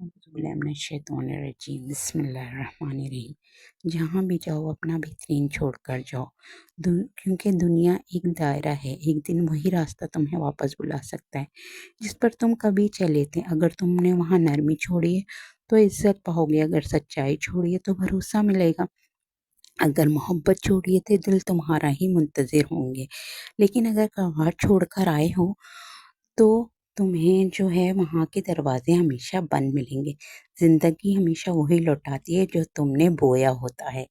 औज़ुबिल्लाहिमिनश्शैतानिर्रजीम बिस्मिल्लाहिर्रहमानिर्रहीम। जहाँ भी जाओ अपना बेहतरीन छोड़ कर जाओ। क्योंकि दुनिया एक दायरा है, एक दिन वही रास्ता तुम्हें वापस बुला सकता है जिस पर तुम कभी चले थे। अगर तुमने वहाँ नरमी छोड़ी है तो इज्जत पाओगे, अगर सच्चाई छोड़ी है तो भरोसा मिलेगा, अगर मोहब्बत छोड़ी है तो दिल तुम्हारा ही मुंतज़िर होंगे। लेकिन अगर कवाड़ छोड़ कर आए हो तो तुम्हें जो है वहाँ के दरवाज़े हमेशा बंद मिलेंगे। ज़िंदगी हमेशा वही लौटाती है जो तुमने बोया होता है।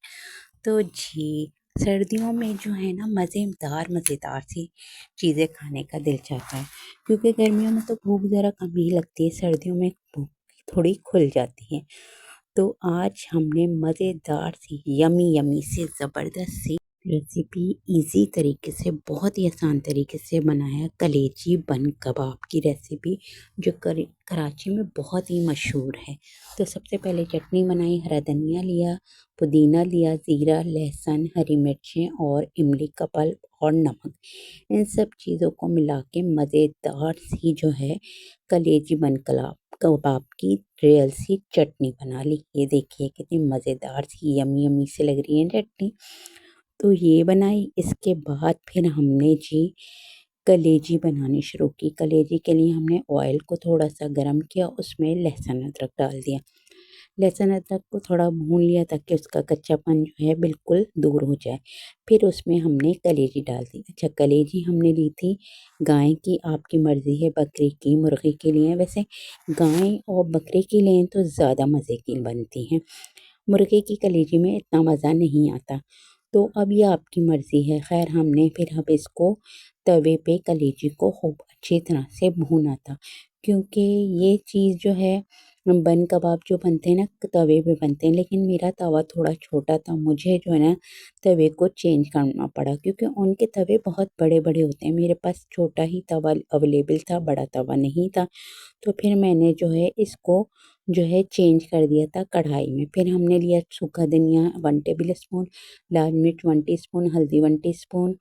तो जी, सर्दियों में जो है ना मज़ेदार सी चीज़ें खाने का दिल चाहता है, क्योंकि गर्मियों में तो भूख ज़रा कम ही लगती है, सर्दियों में भूख थोड़ी खुल जाती है। तो आज हमने मज़ेदार सी यमी यमी से ज़बरदस्त सी रेसिपी इजी तरीके से, बहुत ही आसान तरीके से बनाया कलेजी बन कबाब की रेसिपी, जो कराची में बहुत ही मशहूर है। तो सबसे पहले चटनी बनाई, हरा धनिया लिया, पुदीना लिया, ज़ीरा, लहसुन, हरी मिर्चें और इमली का पल्प और नमक। इन सब चीज़ों को मिला के मज़ेदार सी जो है कलेजी बन कबाब की रियल सी चटनी बना ली। ये देखिए कितनी मज़ेदार सी यमी यमी से लग रही है चटनी। तो ये बनाई। इसके बाद फिर हमने जी कलेजी बनानी शुरू की। कलेजी के लिए हमने ऑयल को थोड़ा सा गर्म किया, उसमें लहसुन अदरक डाल दिया। लहसुन अदरक को थोड़ा भून लिया ताकि उसका कच्चापन जो है बिल्कुल दूर हो जाए। फिर उसमें हमने कलेजी डाल दी। अच्छा, कलेजी हमने ली थी गाय की, आपकी मर्ज़ी है बकरी की, मुर्गी के लिए। वैसे गाय और बकरी की लें तो ज़्यादा मज़े की बनती हैं, मुर्गे की कलेजी में इतना मज़ा नहीं आता। तो अब ये आपकी मर्ज़ी है। ख़ैर, हमने फिर अब इसको तवे पे कलेजी को खूब अच्छी तरह से भूना था, क्योंकि ये चीज़ जो है बन कबाब जो बनते हैं ना तवे पे बनते हैं, लेकिन मेरा तवा थोड़ा छोटा था, मुझे जो है ना तवे को चेंज करना पड़ा, क्योंकि उनके तवे बहुत बड़े बड़े होते हैं। मेरे पास छोटा ही तवा अवेलेबल था, बड़ा तवा नहीं था। तो फिर मैंने जो है इसको जो है चेंज कर दिया था कढ़ाई में। फिर हमने लिया सूखा धनिया 1 टेबल स्पून, लाल मिर्च 1 टीस्पून, हल्दी 1 टीस्पून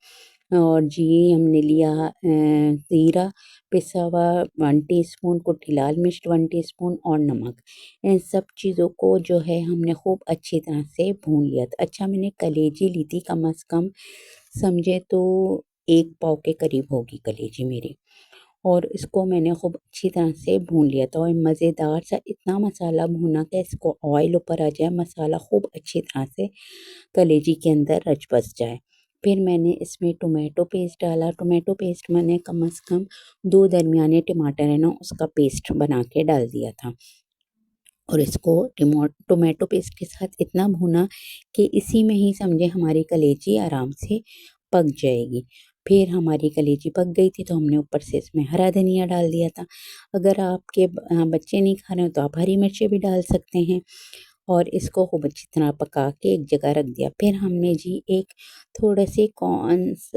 और जी हमने लिया ज़ीरा पिसा हुआ 1 टीस्पून, कुटी लाल मिर्च 1 टीस्पून और नमक। इन सब चीज़ों को जो है हमने खूब अच्छी तरह से भून लिया था। अच्छा, मैंने कलेजी ली थी कम से कम समझे तो 1 पाव के करीब होगी कलेजी मेरी, और इसको मैंने खूब अच्छी तरह से भून लिया था। और मज़ेदार सा इतना मसाला भूना कि इसको ऑयल ऊपर आ जाए, मसाला खूब अच्छी तरह से कलेजी के अंदर रच बस जाए। फिर मैंने इसमें टोमेटो पेस्ट डाला। टोमेटो पेस्ट मैंने कम से कम 2 दरमियाने टमाटर है ना उसका पेस्ट बना के डाल दिया था, और इसको टोमेटो पेस्ट के साथ इतना भूना कि इसी में ही समझे हमारी कलेजी आराम से पक जाएगी। फिर हमारी कलेजी पक गई थी तो हमने ऊपर से इसमें हरा धनिया डाल दिया था। अगर आपके बच्चे नहीं खा रहे हो तो आप हरी मिर्चें भी डाल सकते हैं, और इसको खूब अच्छी तरह पका के एक जगह रख दिया। फिर हमने जी एक थोड़े से कॉर्न्स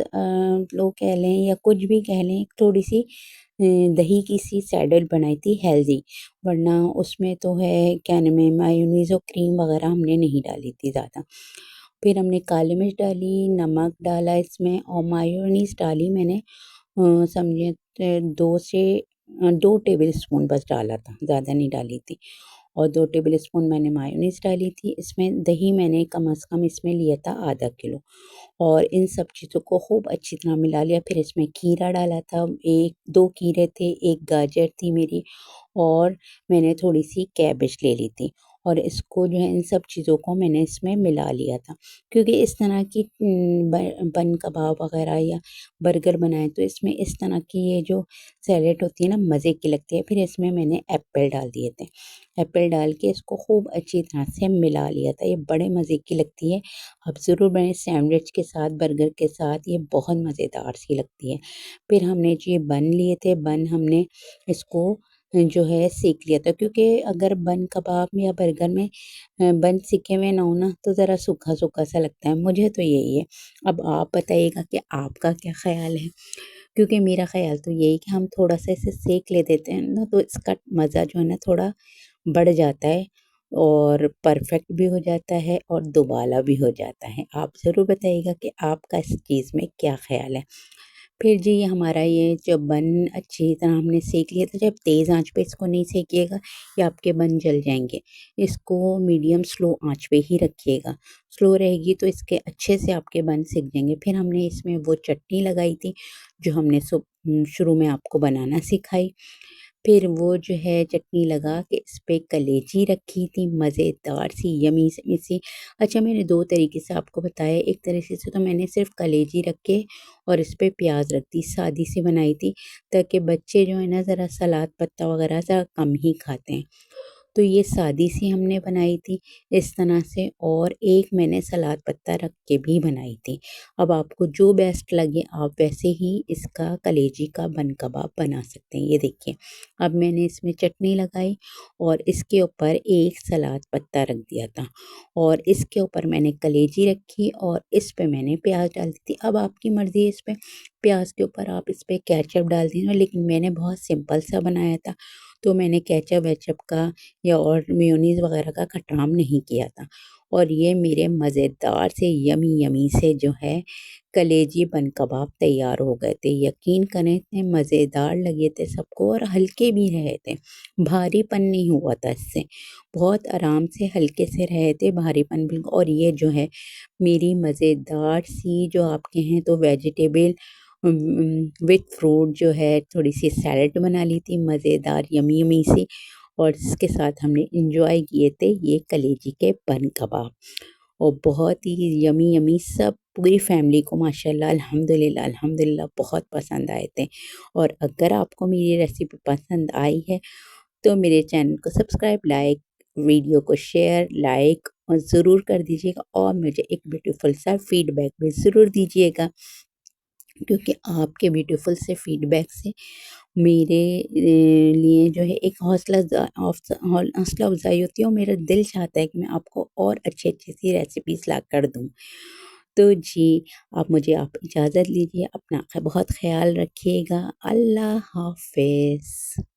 लोग कह लें या कुछ भी कह लें, थोड़ी सी दही की सी सैलेड बनाई थी हेल्दी, वरना उसमें तो है क्या नाम है मायोनीज़ और क्रीम वगैरह हमने नहीं डाली थी ज़्यादा। फिर हमने काली मिर्च डाली, नमक डाला इसमें और मायोनीज़ डाली मैंने समझिए 2 टेबल स्पून बस डाला था, ज़्यादा नहीं डाली थी। और 2 टेबल स्पून मैंने मायोनीज़ डाली थी। इसमें दही मैंने कम से कम इसमें लिया था आधा किलो, और इन सब चीज़ों को खूब अच्छी तरह मिला लिया। फिर इसमें खीरा डाला था, 1-2 खीरे थे, 1 गाजर थी मेरी, और मैंने थोड़ी-सी कैबेज ले ली थी, और इसको जो है इन सब चीज़ों को मैंने इसमें मिला लिया था। क्योंकि इस तरह की बन कबाब वग़ैरह या बर्गर बनाएँ तो इसमें इस तरह की ये जो सैलेड होती है ना मज़े की लगती है। फिर इसमें मैंने एप्पल डाल दिए थे। एप्पल डाल के इसको खूब अच्छी तरह से मिला लिया था। ये बड़े मज़े की लगती है। आप ज़रूर बनाएँ सैंडविच के साथ, बर्गर के साथ, ये बहुत मज़ेदार सी लगती है। फिर हमने जो ये बन लिए थे, बन हमने इसको जो है सेक लिया था, क्योंकि अगर बन कबाब में या बर्गर में बन सिके हुए ना हो ना तो ज़रा सूखा-सूखा सा लगता है। मुझे तो यही है। अब आप बताइएगा कि आपका क्या ख़्याल है? क्योंकि मेरा ख़्याल तो यही है कि हम थोड़ा-सा इसे सेक ले देते हैं ना तो इसका मज़ा जो है ना थोड़ा बढ़ जाता है, और परफेक्ट भी हो जाता है और दुबाला भी हो जाता है। आप ज़रूर बताइएगा कि आपका इस चीज़ में क्या ख़्याल है? फिर जी हमारा ये जो बन अच्छी तरह हमने सेक लिया था, जब तेज़ आंच पे इसको नहीं सेकिएगा या आपके बन जल जाएंगे। इसको मीडियम स्लो आंच पे ही रखिएगा। स्लो रहेगी तो इसके अच्छे से आपके बन सिक जाएंगे। फिर हमने इसमें वो चटनी लगाई थी जो हमने शुरू में आपको बनाना सिखाई। फिर वो जो है चटनी लगा के इस पे कलेजी रखी थी मज़ेदार सी यमी सी। अच्छा, मैंने 2 तरीके से आपको बताया। एक तरीके से तो मैंने सिर्फ़ कलेजी रख के और इस पे प्याज़ रख दी, सादी सी बनाई थी, ताकि बच्चे जो है ना ज़रा सलाद पत्ता वग़ैरह ज़रा कम ही खाते हैं। तो ये सादी सी हमने बनाई थी इस तरह से, और एक मैंने सलाद पत्ता रख के भी बनाई थी। अब आपको जो बेस्ट लगे आप वैसे ही इसका कलेजी का बन कबाब बना सकते हैं। ये देखिए, अब मैंने इसमें चटनी लगाई और इसके ऊपर एक सलाद पत्ता रख दिया था और इसके ऊपर मैंने कलेजी रखी और इस पे मैंने प्याज डाल दी थी। अब आपकी मर्ज़ी है, इस पे प्याज के ऊपर आप इस पे केचप डाल दीजिए, लेकिन मैंने बहुत सिंपल सा बनाया था तो मैंने केचप वेचप का या और मेयोनीज़ वगैरह का खटराम नहीं किया था। और ये मेरे मज़ेदार से यमी यमी से जो है कलेजी बन कबाब तैयार हो गए थे। यकीन करें इतने मज़ेदार लगे थे सबको और हल्के भी रहे थे। भारीपन नहीं हुआ था इससे। बहुत आराम से हल्के से रहे थे, भारीपन बिल्कुल। और ये जो है मेरी मज़ेदार सी जो आप कहें तो वेजिटेबल विथ फ्रूट जो है थोड़ी सी सैलेड बना ली थी मज़ेदार यमी यमी सी, और इसके साथ हमने एंजॉय किए थे ये कलेजी के बन कबाब। और बहुत ही यमी यमी, सब पूरी फैमिली को माशाल्लाह अल्हम्दुलिल्लाह अल्हम्दुलिल्लाह बहुत पसंद आए थे। और अगर आपको मेरी रेसिपी पसंद आई है तो मेरे चैनल को सब्सक्राइब, लाइक, वीडियो को शेयर, लाइक और ज़रूर कर दीजिएगा और मुझे एक ब्यूटीफुल सा फीडबैक भी ज़रूर दीजिएगा, क्योंकि आपके ब्यूटीफुल से फीडबैक से मेरे लिए जो है एक हौसला अफ़ज़ाई होती है और मेरा दिल चाहता है कि मैं आपको और अच्छी-अच्छी सी रेसिपीज़ ला कर दूँ। तो जी, आप इजाज़त लीजिए, अपना बहुत ख़्याल रखिएगा। अल्लाह हाफ़िज़।